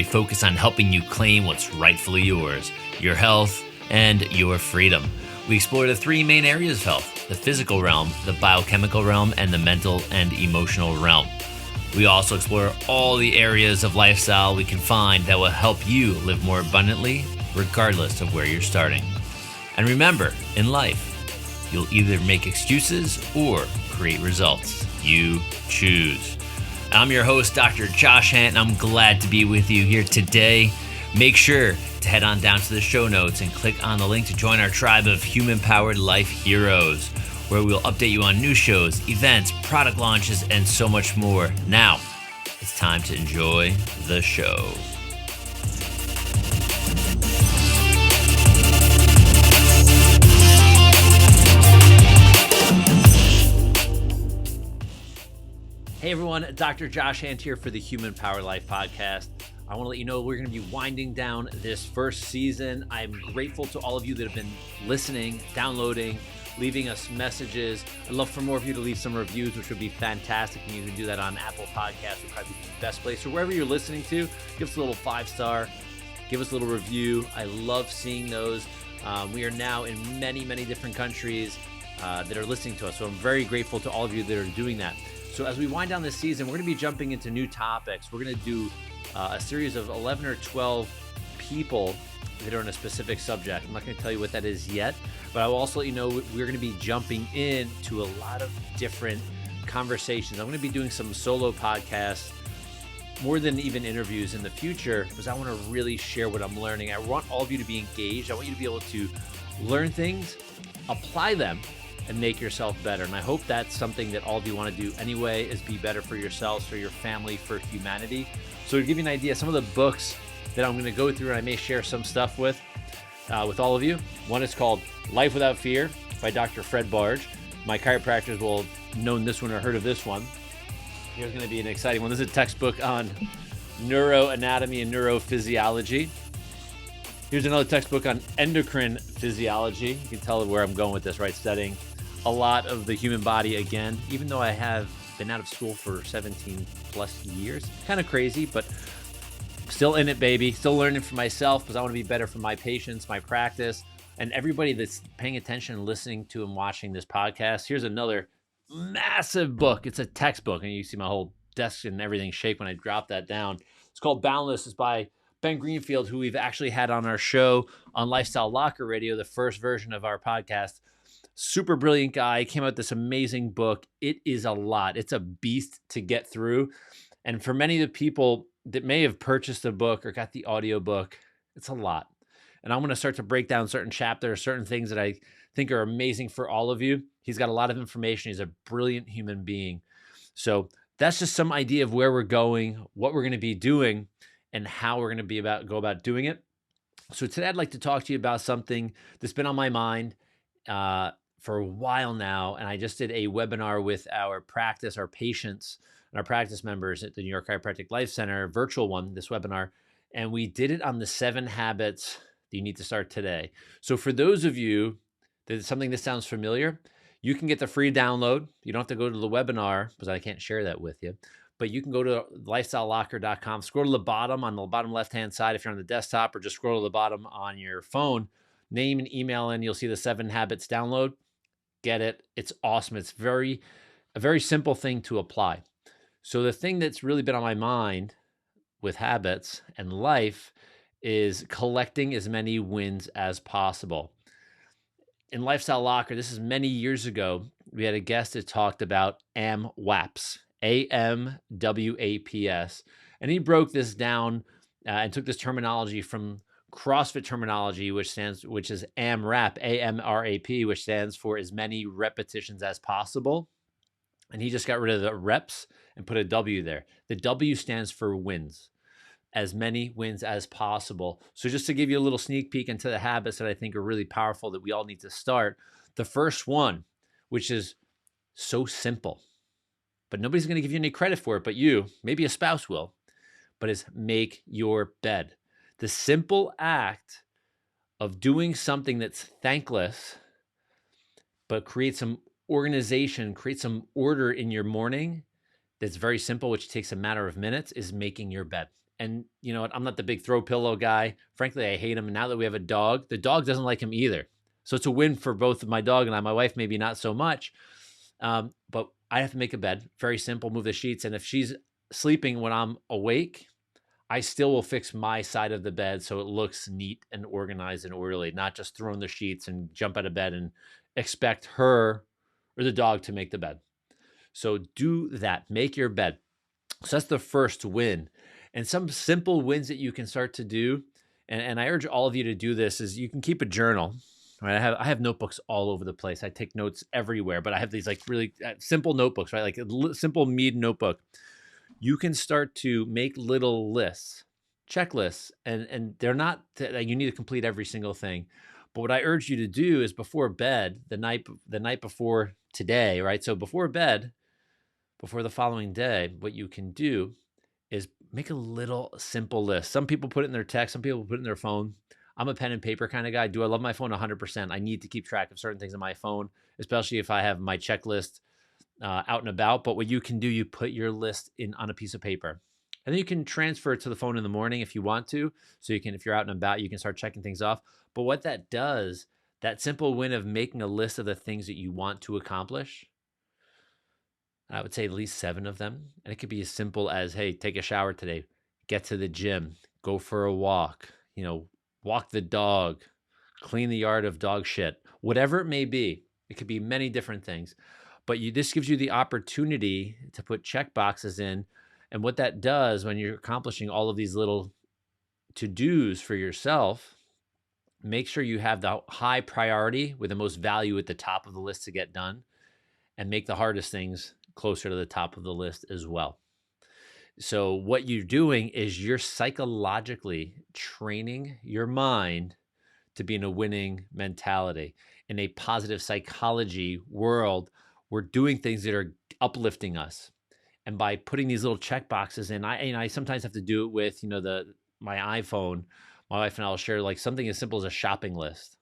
we focus on helping you claim what's rightfully yours, your health and your freedom. We explore the three main areas of health: the physical realm, the biochemical realm, and the mental and emotional realm. We also explore all the areas of lifestyle we can find that will help you live more abundantly, regardless of where you're starting. And remember, in life, you'll either make excuses or create results. You choose. I'm your host, Dr. Josh Hant, and I'm glad to be with you here today. Make sure to head on down to the show notes and click on the link to join our tribe of human-powered life heroes, where we'll update you on new shows, events, product launches, and so much more. Now, it's time to enjoy the show. Hey everyone, Dr. Josh Hant here for the Human Power Life podcast. I want to let you know we're going to be winding down this first season. I'm grateful to all of you that have been listening, downloading, leaving us messages. I'd love for more of you to leave some reviews, which would be fantastic. And you can do that on Apple Podcasts, would probably be the best place. Or wherever you're listening to, give us a little 5-star, give us a little review. I love seeing those. We are now in many, many different countries that are listening to us. So I'm very grateful to all of you that are doing that. So as we wind down this season, we're going to be jumping into new topics. We're going to do a series of 11 or 12 people that are in a specific subject. I'm not going to tell you what that is yet, but I will also let you know we're going to be jumping into a lot of different conversations. I'm going to be doing some solo podcasts, more than even interviews in the future, because I want to really share what I'm learning. I want all of you to be engaged. I want you to be able to learn things, apply them, and make yourself better. And I hope that's something that all of you want to do anyway, is be better for yourselves, for your family, for humanity. So to give you an idea, some of the books that I'm going to go through, and I may share some stuff with all of you. One is called Life Without Fear by Dr. Fred Barge. My chiropractors will have known this one or heard of this one. Here's going to be an exciting one. This is a textbook on neuroanatomy and neurophysiology. Here's another textbook on endocrine physiology. You can tell where I'm going with this, right? Studying a lot of the human body again, even though I have been out of school for 17 plus years. Kind of crazy, but still in it, baby. Still learning for myself, because I want to be better for my patients, my practice, and everybody that's paying attention and listening to and watching this podcast. Here's another massive book. It's a textbook, and you see my whole desk and everything shake when I drop that down. It's called Boundless. It's by Ben Greenfield, who we've actually had on our show on Lifestyle Locker Radio, the first version of our podcast. Super brilliant guy. Came out with this amazing book. It is a lot. It's a beast to get through. And for many of the people that may have purchased the book or got the audio book, it's a lot. And I'm going to start to break down certain chapters, certain things that I think are amazing for all of you. He's got a lot of information. He's a brilliant human being. So that's just some idea of where we're going, what we're going to be doing, and how we're going to go about doing it. So today I'd like to talk to you about something that's been on my mind for a while now. And I just did a webinar with our patients, and our practice members at the New York Chiropractic Life Center, virtual one, this webinar. And we did it on the 7 habits that you need to start today. So for those of you that it's something that sounds familiar, you can get the free download. You don't have to go to the webinar, because I can't share that with you. But you can go to lifestylelocker.com, scroll to the bottom on the bottom left-hand side if you're on the desktop, or just scroll to the bottom on your phone, name and email in, you'll see the 7 habits download. Get it. It's awesome. It's a very simple thing to apply. So the thing that's really been on my mind with habits and life is collecting as many wins as possible. In Lifestyle Locker, this is many years ago, we had a guest that talked about AMWAPs. AMWAPs. And he broke this down and took this terminology from CrossFit terminology, which is AMRAP, AMRAP, which stands for as many repetitions as possible. And he just got rid of the reps and put a W there. The W stands for wins, as many wins as possible. So just to give you a little sneak peek into the habits that I think are really powerful that we all need to start. The first one, which is so simple, but nobody's going to give you any credit for it, but you, maybe a spouse will, but is make your bed. The simple act of doing something that's thankless, but create some organization, create some order in your morning that's very simple, which takes a matter of minutes, is making your bed. And you know what? I'm not the big throw pillow guy. Frankly, I hate him. And now that we have a dog, the dog doesn't like him either. So it's a win for both my dog and I. My wife, maybe not so much. But I have to make a bed. Very simple, move the sheets. And if she's sleeping when I'm awake, I still will fix my side of the bed so it looks neat and organized and orderly, not just throwing the sheets and jump out of bed and expect her or the dog to make the bed. So do that. Make your bed. So that's the first win. And some simple wins that you can start to do, and I urge all of you to do this, is you can keep a journal. Right? I have notebooks all over the place. I take notes everywhere, but I have these like really simple notebooks, right? Like a simple Mead notebook. You can start to make little lists, checklists, and they're not, you need to complete every single thing. But what I urge you to do is before bed, the night before today, right? So before bed, before the following day, what you can do is make a little simple list. Some people put it in their text, some people put it in their phone. I'm a pen and paper kind of guy. Do I love my phone? 100%. I need to keep track of certain things on my phone, especially if I have my checklist out and about. But what you can do, you put your list on a piece of paper. And then you can transfer it to the phone in the morning if you want to. So you can, if you're out and about, you can start checking things off. But what that does, that simple win of making a list of the things that you want to accomplish, I would say at least 7 of them. And it could be as simple as, hey, take a shower today, get to the gym, go for a walk, walk the dog, clean the yard of dog shit, whatever it may be. It could be many different things. But this gives you the opportunity to put check boxes in. And what that does when you're accomplishing all of these little to-dos for yourself, make sure you have the high priority with the most value at the top of the list to get done, and make the hardest things closer to the top of the list as well. So what you're doing is you're psychologically training your mind to be in a winning mentality. In a positive psychology world, we're doing things that are uplifting us. And by putting these little check boxes in, I sometimes have to do it with, my iPhone. My wife and I will share like something as simple as a shopping list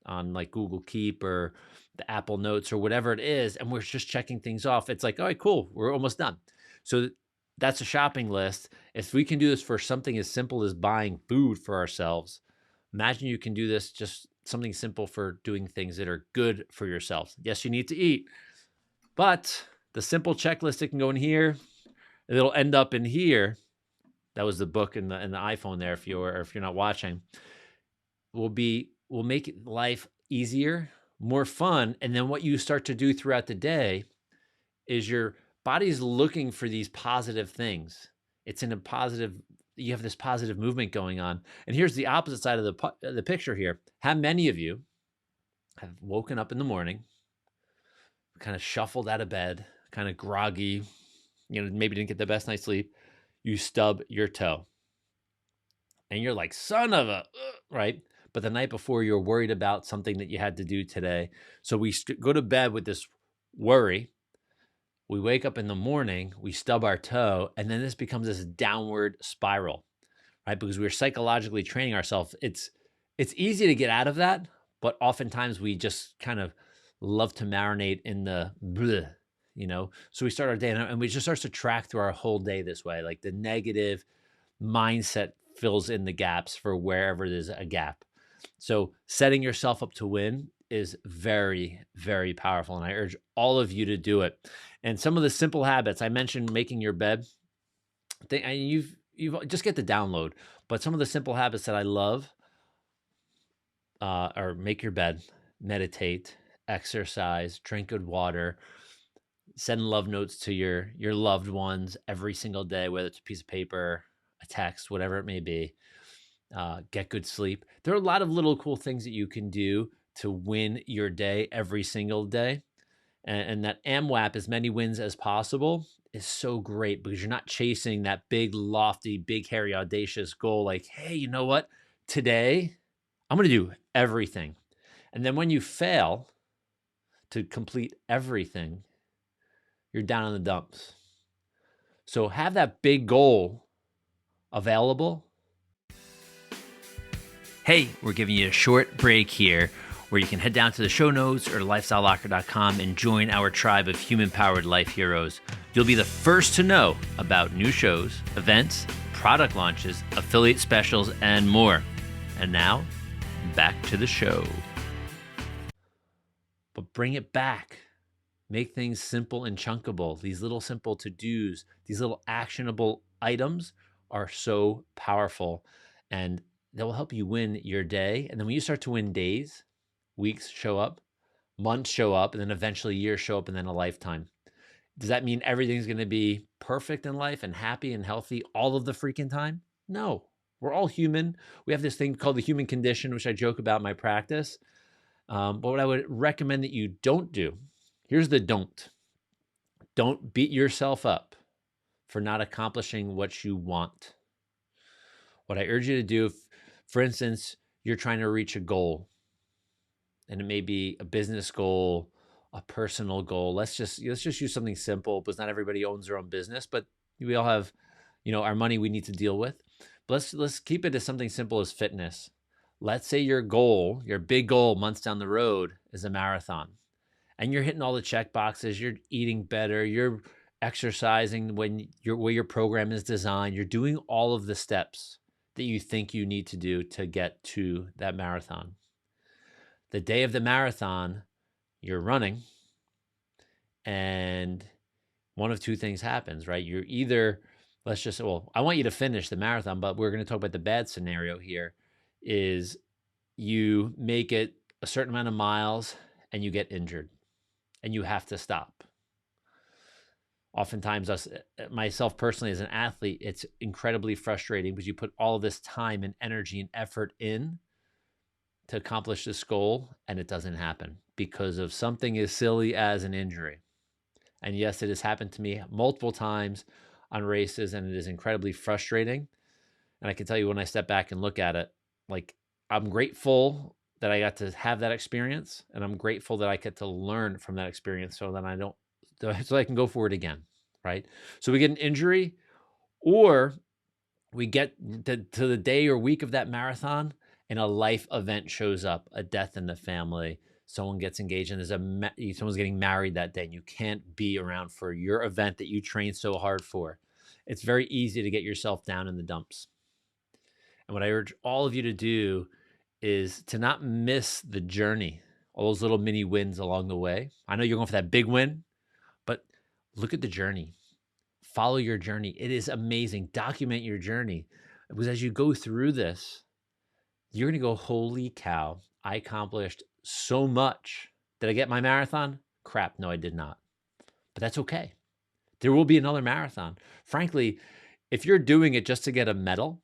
on like Google Keep or the Apple Notes or whatever it is. And we're just checking things off. It's like, all right, cool. We're almost done. So that's a shopping list. If we can do this for something as simple as buying food for ourselves, imagine you can do this just something simple for doing things that are good for yourselves. Yes, you need to eat, but the simple checklist that can go in here, it'll end up in here. That was the book in the iPhone there. If you're not watching, will make life easier, more fun. And then what you start to do throughout the day is your body's looking for these positive things. It's in a positive, you have this positive movement going on. And here's the opposite side of the picture here. How many of you have woken up in the morning, kind of shuffled out of bed, kind of groggy, maybe didn't get the best night's sleep, you stub your toe. And you're like, son of a, right? But the night before, you're worried about something that you had to do today. So we go to bed with this worry. We wake up in the morning, we stub our toe, and then this becomes this downward spiral, right? Because we're psychologically training ourselves. It's easy to get out of that, but oftentimes we just kind of love to marinate in the bleh, So we start our day and we just start to track through our whole day this way. Like the negative mindset fills in the gaps for wherever there's a gap. So setting yourself up to win is very, very powerful. And I urge all of you to do it. And some of the simple habits, I mentioned making your bed. You've just get the download. But some of the simple habits that I love are make your bed, meditate, exercise, drink good water, send love notes to your loved ones every single day, whether it's a piece of paper, a text, whatever it may be. Get good sleep. There are a lot of little cool things that you can do to win your day every single day. And that AMWAP, as many wins as possible, is so great because you're not chasing that big, lofty, big, hairy, audacious goal. Like, hey, you know what? Today, I'm going to do everything. And then when you fail to complete everything, you're down in the dumps. So have that big goal available. Hey, we're giving you a short break here where you can head down to the show notes or lifestylelocker.com and join our tribe of human-powered life heroes. You'll be the first to know about new shows, events, product launches, affiliate specials, and more. And now, back to the show. But bring it back. Make things simple and chunkable. These little simple to-dos, these little actionable items are so powerful, and they will help you win your day. And then when you start to win days, weeks show up, months show up, and then eventually years show up, and then a lifetime. Does that mean everything's going to be perfect in life and happy and healthy all of the freaking time? No. We're all human. We have this thing called the human condition, which I joke about in my practice. But what I would recommend that you don't do, here's the don't. Don't beat yourself up for not accomplishing what you want. What I urge you to do, for instance, you're trying to reach a goal, and it may be a business goal, a personal goal. Let's just use something simple, because not everybody owns their own business, but we all have, our money we need to deal with. But let's keep it as something simple as fitness. Let's say your goal, your big goal months down the road, is a marathon, and you're hitting all the check boxes. You're eating better. You're exercising when where your program is designed. You're doing all of the steps that you think you need to do to get to that marathon. The day of the marathon, you're running, and one of two things happens, right? You're either, I want you to finish the marathon, but we're going to talk about the bad scenario here, is you make it a certain amount of miles and you get injured and you have to stop. Oftentimes, myself personally as an athlete, it's incredibly frustrating because you put all of this time and energy and effort in to accomplish this goal, and it doesn't happen because of something as silly as an injury. And yes, it has happened to me multiple times on races, and it is incredibly frustrating. And I can tell you, when I step back and look at it, like, I'm grateful that I got to have that experience, and I'm grateful that I get to learn from that experience so I can go for it again, right? So we get an injury, or we get to the day or week of that marathon, and a life event shows up, a death in the family, someone gets engaged, and someone's getting married that day, and you can't be around for your event that you trained so hard for. It's very easy to get yourself down in the dumps. And what I urge all of you to do is to not miss the journey, all those little mini wins along the way. I know you're going for that big win, but look at the journey. Follow your journey. It is amazing. Document your journey. Because as you go through this, you're going to go, holy cow, I accomplished so much. Did I get my marathon? Crap, no, I did not. But that's okay. There will be another marathon. Frankly, if you're doing it just to get a medal,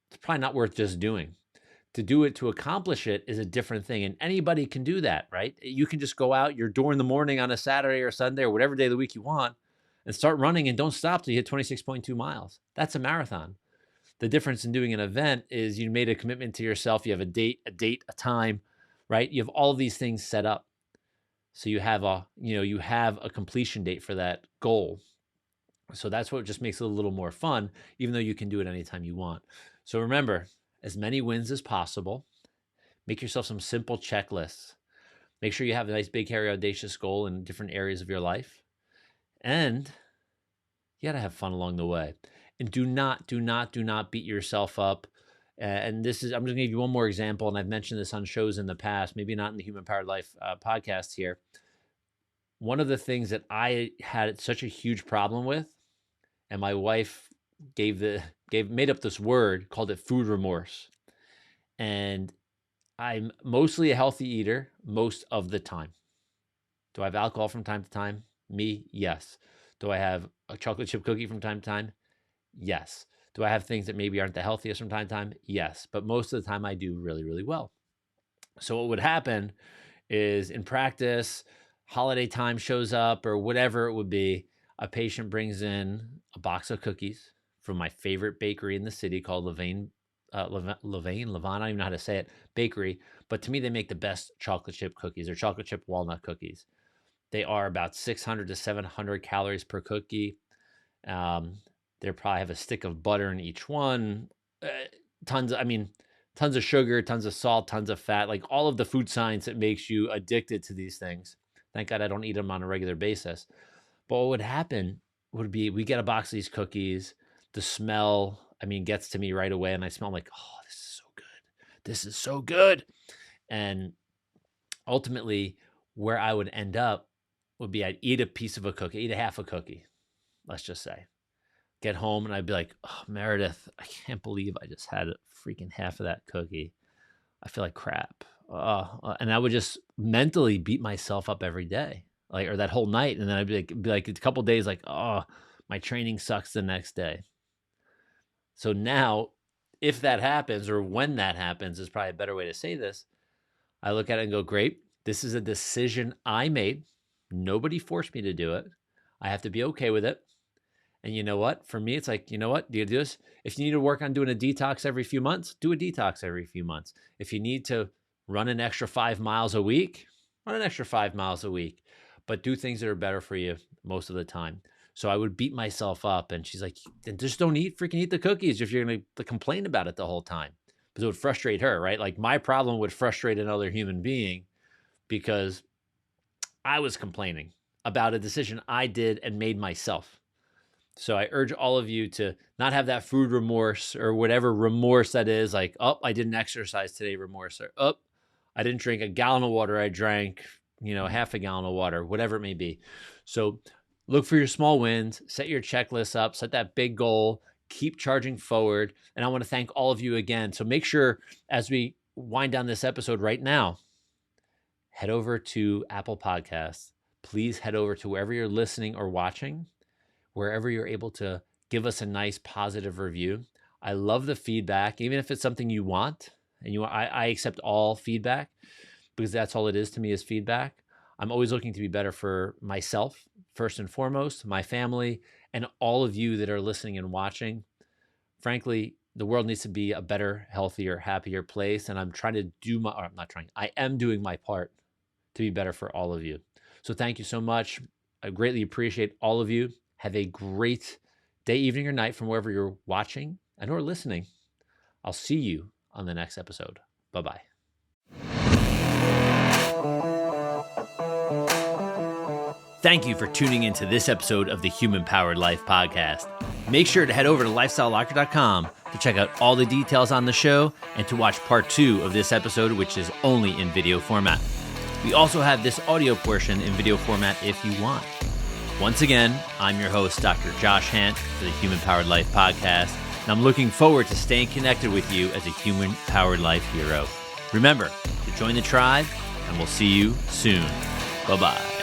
it's probably not worth just doing. To do it, to accomplish it, is a different thing. And anybody can do that, right? You can just go out your door in the morning on a Saturday or Sunday or whatever day of the week you want and start running, and don't stop till you hit 26.2 miles. That's a marathon. The difference in doing an event is you made a commitment to yourself. You have a date, a time, right? You have all of these things set up. So you have a completion date for that goal. So that's what just makes it a little more fun, even though you can do it anytime you want. So remember, as many wins as possible. Make yourself some simple checklists. Make sure you have a nice, big, hairy, audacious goal in different areas of your life. And you got to have fun along the way. And do not beat yourself up. And I'm just going to give you one more example, and I've mentioned this on shows in the past, maybe not in the Human Powered Life podcast here. One of the things that I had such a huge problem with, and my wife made up this word, called it food remorse. And I'm mostly a healthy eater most of the time. Do I have alcohol from time to time? Me, yes. Do I have a chocolate chip cookie from time to time? Yes. Do I have things that maybe aren't the healthiest from time to time? Yes. But most of the time I do really, really well. So what would happen is, in practice, holiday time shows up or whatever it would be, a patient brings in a box of cookies from my favorite bakery in the city called Levain, I don't even know how to say it, bakery. But to me, they make the best chocolate chip cookies. They're chocolate chip walnut cookies. They are about 600 to 700 calories per cookie. They probably have a stick of butter in each one. Tons of sugar, tons of salt, tons of fat, like all of the food science that makes you addicted to these things. Thank God I don't eat them on a regular basis. But what would happen would be, we get a box of these cookies. The smell, gets to me right away, and I smell like, oh, this is so good. This is so good. And ultimately, where I would end up would be I'd eat a piece of a cookie, eat a half a cookie, let's just say. Get home, and I'd be like, oh, Meredith, I can't believe I just had a freaking half of that cookie. I feel like crap. And I would just mentally beat myself up every day, like, or that whole night. And then I'd be like a couple of days like, oh, my training sucks the next day. So now, if that happens, or when that happens is probably a better way to say this, I look at it and go, great, this is a decision I made. Nobody forced me to do it. I have to be okay with it. And you know what? For me, it's like, you know what? Do you do this? If you need to work on doing a detox every few months, do a detox every few months. If you need to run an extra 5 miles a week, run an extra 5 miles a week, but do things that are better for you most of the time. So I would beat myself up, and she's like, then just don't freaking eat the cookies if you're going to complain about it the whole time. Because it would frustrate her, right? Like my problem would frustrate another human being because I was complaining about a decision I did and made myself. So I urge all of you to not have that food remorse or whatever remorse that is, like, oh, I didn't exercise today remorse, or, oh, I didn't drink a gallon of water. I drank, half a gallon of water, whatever it may be. So look for your small wins, set your checklist up, set that big goal, keep charging forward. And I want to thank all of you again. So make sure as we wind down this episode right now, head over to Apple Podcasts. Please head over to wherever you're listening or watching, wherever you're able to give us a nice positive review. I love the feedback, even if it's something you want. And I accept all feedback because that's all it is to me, is feedback. I'm always looking to be better for myself, first and foremost, my family, and all of you that are listening and watching. Frankly, the world needs to be a better, healthier, happier place. And I'm trying to I am doing my part to be better for all of you. So thank you so much. I greatly appreciate all of you. Have a great day, evening, or night from wherever you're watching and or listening. I'll see you on the next episode. Bye-bye. Thank you for tuning into this episode of the Human Powered Life podcast. Make sure to head over to lifestylelocker.com to check out all the details on the show and to watch part 2 of this episode, which is only in video format. We also have this audio portion in video format if you want. Once again, I'm your host, Dr. Josh Hant, for the Human Powered Life podcast, and I'm looking forward to staying connected with you as a Human Powered Life hero. Remember to join the tribe, and we'll see you soon. Bye-bye.